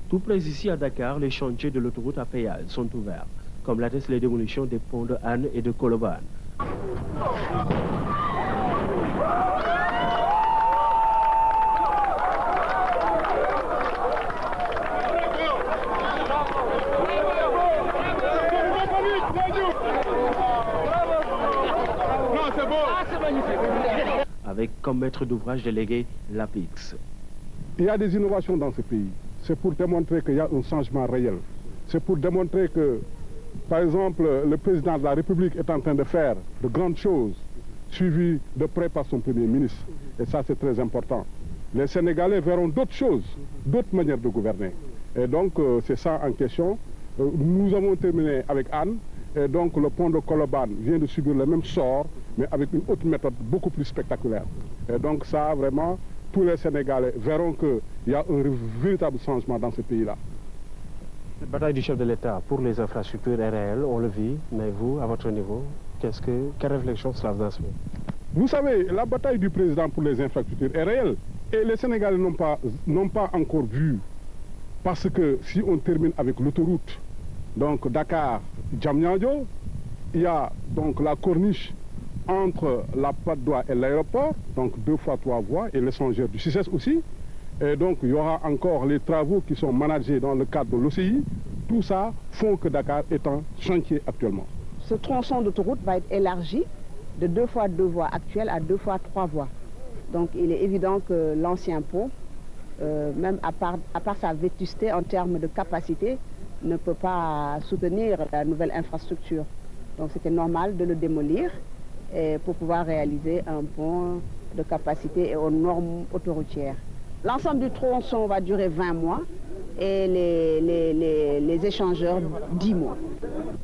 Tout près ici à Dakar, les chantiers de l'autoroute à péage sont ouverts, comme l'attestent les démolitions des ponts de Hann et de Colobane. Avec comme maître d'ouvrage délégué l'APIX. Il y a des innovations dans ce pays. C'est pour démontrer qu'il y a un changement réel. C'est pour démontrer que, par exemple, le président de la République est en train de faire de grandes choses, suivies de près par son Premier ministre. Et ça, c'est très important. Les Sénégalais verront d'autres choses, d'autres manières de gouverner. Et donc, c'est ça en question. Nous avons terminé avec Hann. Et donc, le pont de Colobane vient de subir le même sort, mais avec une autre méthode beaucoup plus spectaculaire. Et donc, ça, vraiment, tous les Sénégalais verront qu'il y a un véritable changement dans ce pays-là. La bataille du chef de l'État pour les infrastructures est réelle, on le vit, mais vous, à votre niveau, quelle réflexion cela vous inspire? Vous savez, la bataille du président pour les infrastructures est réelle. Et les Sénégalais n'ont pas encore vu. Parce que si on termine avec l'autoroute, donc Dakar-Diamniadio, il y a donc la corniche entre la Patte d'Oie et l'aéroport, donc 2 fois 3 voies, et l'échangeur du CICES aussi. Et donc il y aura encore les travaux qui sont managés dans le cadre de l'OCI. Tout ça font que Dakar est en chantier actuellement. Ce tronçon d'autoroute va être élargi de 2 fois 2 voies actuelles à 2 fois 3 voies. Donc il est évident que l'ancien pont, même à part sa vétusté en termes de capacité, ne peut pas soutenir la nouvelle infrastructure. Donc c'était normal de le démolir pour pouvoir réaliser un pont de capacité et aux normes autoroutières. L'ensemble du tronçon va durer 20 mois et les échangeurs 10 mois.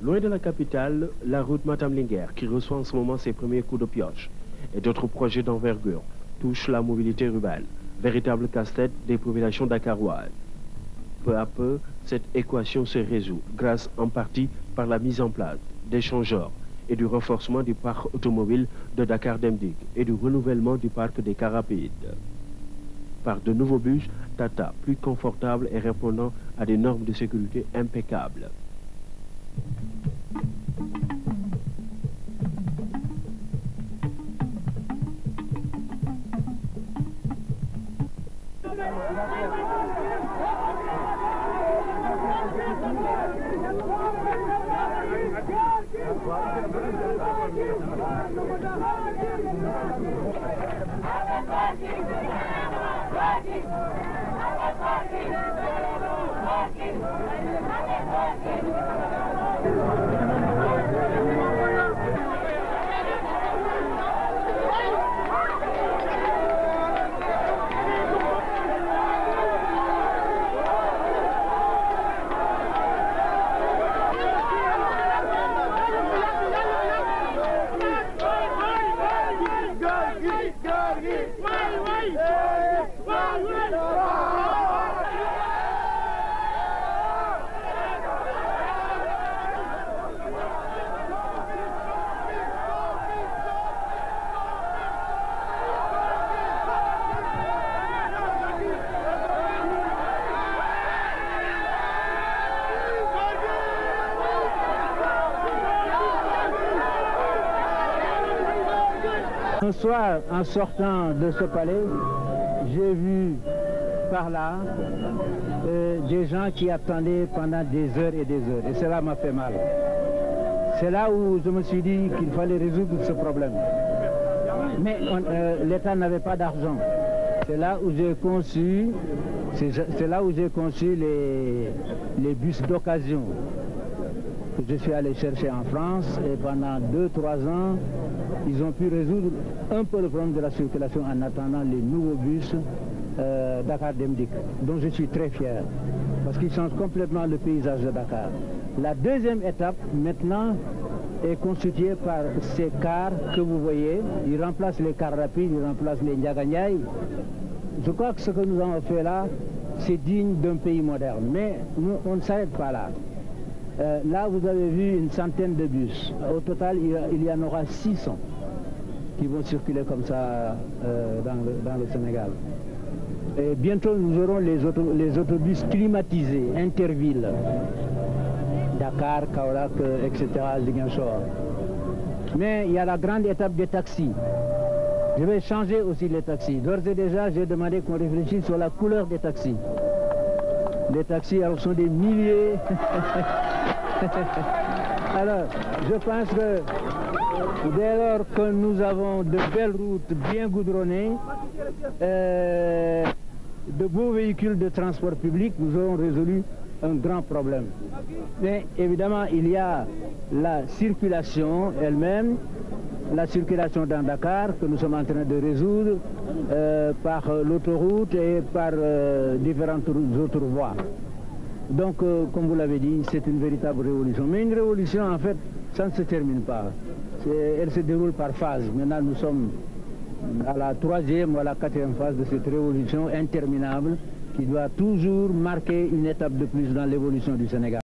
Loin de la capitale, la route Matam-Linguère, qui reçoit en ce moment ses premiers coups de pioche, et d'autres projets d'envergure touchent la mobilité urbaine, véritable casse-tête des populations dakaroises. Peu à peu, cette équation se résout, grâce en partie par la mise en place d'échangeurs et du renforcement du parc automobile de Dakar Dem Dik et du renouvellement du parc des cars rapides. Par de nouveaux bus Tata plus confortables et répondant à des normes de sécurité impeccables. Un soir, en sortant de ce palais, j'ai vu par là des gens qui attendaient pendant des heures et des heures. Et cela m'a fait mal. C'est là où je me suis dit qu'il fallait résoudre ce problème. Mais l'État n'avait pas d'argent. C'est là où j'ai conçu, les bus d'occasion que je suis allé chercher en France. Et pendant 2-3 ans, ils ont pu résoudre un peu le problème de la circulation en attendant les nouveaux bus Dakar Dem Dik, dont je suis très fier, parce qu'ils changent complètement le paysage de Dakar. La deuxième étape, maintenant, est constituée par ces cars que vous voyez. Ils remplacent les cars rapides, ils remplacent les Ndiaganiaï. Je crois que ce que nous avons fait là, c'est digne d'un pays moderne. Mais nous, on ne s'arrête pas là. Là, vous avez vu une centaine de bus. Au total, il y en aura 600 qui vont circuler comme ça dans le Sénégal. Et bientôt, nous aurons les autobus climatisés, intervilles. Dakar, Kaolack, etc., Ziguinchor. Mais il y a la grande étape des taxis. Je vais changer aussi les taxis. D'ores et déjà, j'ai demandé qu'on réfléchisse sur la couleur des taxis. Les taxis alors, sont des milliers. Alors, je pense que dès lors que nous avons de belles routes bien goudronnées, de beaux véhicules de transport public, nous aurons résolu un grand problème. Mais évidemment, il y a la circulation elle-même, la circulation dans Dakar que nous sommes en train de résoudre par l'autoroute et par différentes autres voies. Donc, comme vous l'avez dit, c'est une véritable révolution. Mais une révolution, en fait, ça ne se termine pas. Elle se déroule par phase. Maintenant, nous sommes à la 3e ou à la 4e phase de cette révolution interminable qui doit toujours marquer une étape de plus dans l'évolution du Sénégal.